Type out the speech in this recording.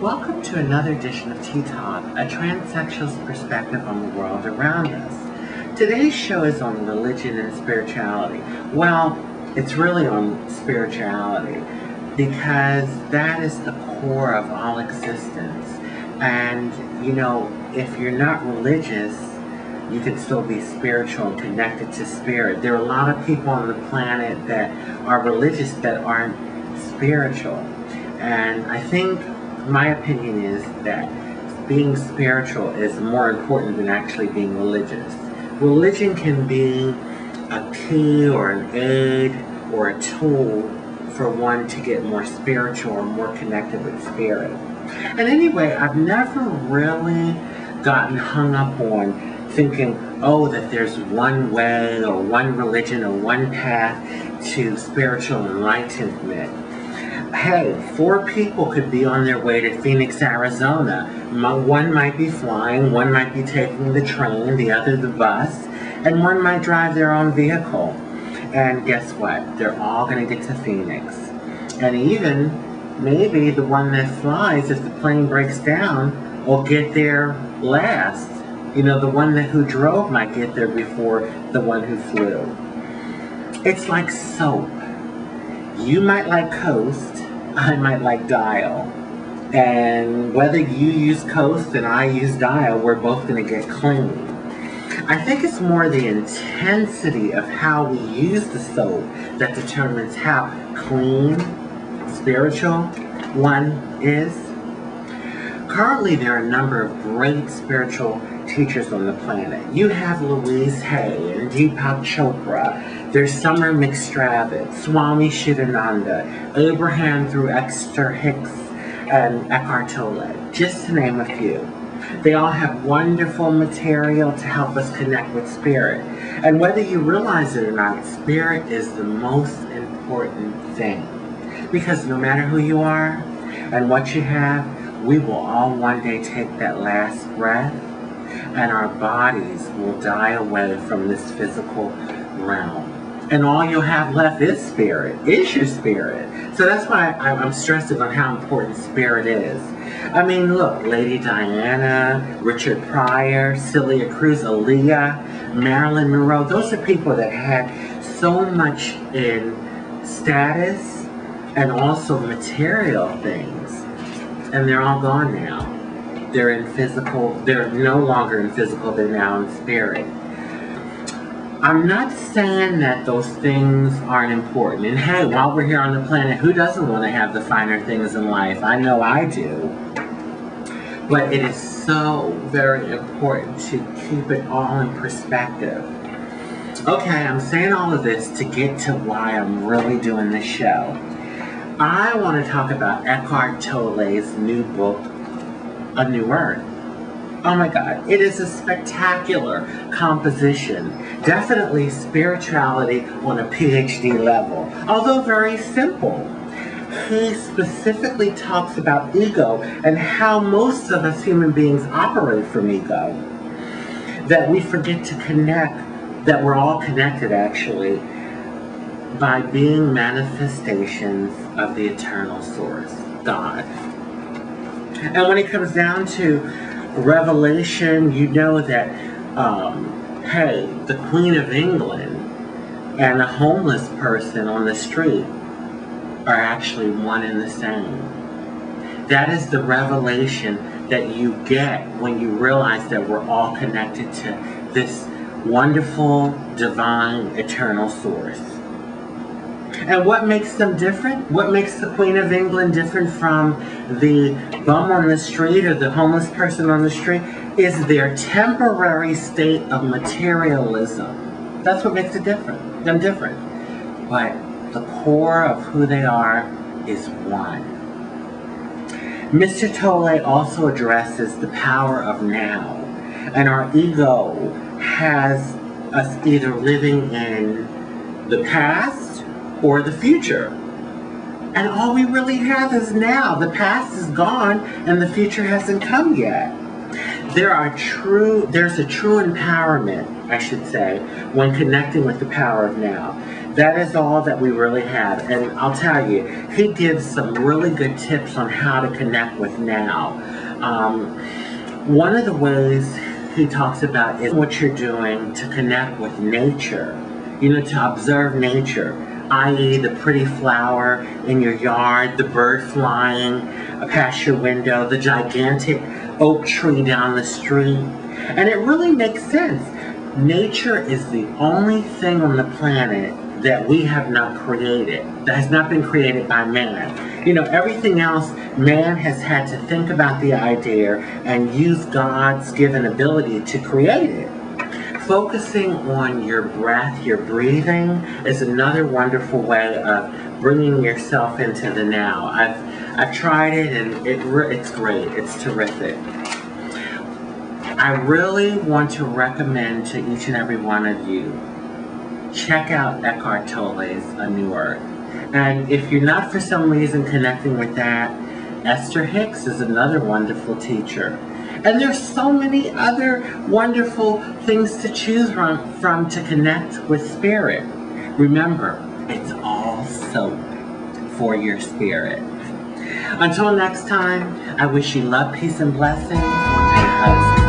Welcome to another edition of Tea Talk, a transsexual's perspective on the world around us. Today's show is on religion and spirituality. Well, it's really on spirituality because that is the core of all existence. And, you know, if you're not religious, you can still be spiritual and connected to spirit. There are a lot of people on the planet that are religious that aren't spiritual. And I think my opinion is that being spiritual is more important than actually being religious. Religion can be a key or an aid or a tool for one to get more spiritual or more connected with spirit. And anyway, I've never really gotten hung up on thinking, oh, that there's one way or one religion or one path to spiritual enlightenment. Hey, 4 people could be on their way to Phoenix, Arizona. One might be flying, one might be taking the train, the other the bus, and one might drive their own vehicle. And guess what? They're all going to get to Phoenix. And even maybe the one that flies, if the plane breaks down, will get there last. You know, the one who drove might get there before the one who flew. It's like soap. You might like Coast, I might like Dial. And whether you use Coast and I use Dial, we're both going to get clean. I think it's more the intensity of how we use the soap that determines how clean, spiritual one is. Currently, there are a number of great spiritual teachers on the planet. You have Louise Hay and Deepak Chopra. There's Summer McStravitt, Swami Shivananda, Abraham through Esther Hicks, and Eckhart Tolle, just to name a few. They all have wonderful material to help us connect with spirit. And whether you realize it or not, spirit is the most important thing. Because no matter who you are and what you have, we will all one day take that last breath, and our bodies will die away from this physical realm. And all you'll have left is spirit, is your spirit. So that's why I'm stressing on how important spirit is. I mean, look, Lady Diana, Richard Pryor, Celia Cruz, Aaliyah, Marilyn Monroe, those are people that had so much in status and also material things. And they're all gone now. They're in physical, they're no longer in physical, they're now in spirit. I'm not saying that those things aren't important. And hey, while we're here on the planet, who doesn't want to have the finer things in life? I know I do. But it is so very important to keep it all in perspective. Okay, I'm saying all of this to get to why I'm really doing this show. I want to talk about Eckhart Tolle's new book, A New Earth. Oh my God, it is a spectacular composition. Definitely spirituality on a PhD level, although very simple. He specifically talks about ego and how most of us human beings operate from ego. That we forget to connect, that we're all connected actually, by being manifestations of the eternal source, God. And when it comes down to Revelation, you know that, hey, the Queen of England and a homeless person on the street are actually one and the same. That is the revelation that you get when you realize that we're all connected to this wonderful, divine, eternal source. And what makes them different? What makes the Queen of England different from the bum on the street or the homeless person on the street is their temporary state of materialism. That's what makes it different. Them different. But the core of who they are is one. Mr. Tolle also addresses the power of now. And our ego has us either living in the past or the future. And all we really have is now. The past is gone and the future hasn't come yet. There's a true empowerment, I should say, when connecting with the power of now. That is all that we really have. And I'll tell you, he gives some really good tips on how to connect with now. One of the ways he talks about is what you're doing to connect with nature. You know, to observe nature, i.e. the pretty flower in your yard, the bird flying past your window, the gigantic oak tree down the street. And it really makes sense. Nature is the only thing on the planet that we have not created, that has not been created by man. You know, everything else, man has had to think about the idea and use God's given ability to create it. Focusing on your breath, your breathing, is another wonderful way of bringing yourself into the now. I've tried it, and it's great. It's terrific. I really want to recommend to each and every one of you, check out Eckhart Tolle's A New Earth. And if you're not for some reason connecting with that, Esther Hicks is another wonderful teacher. And there's so many other wonderful things to choose from to connect with spirit. Remember, it's all soap for your spirit. Until next time, I wish you love, peace, and blessings. And hugs.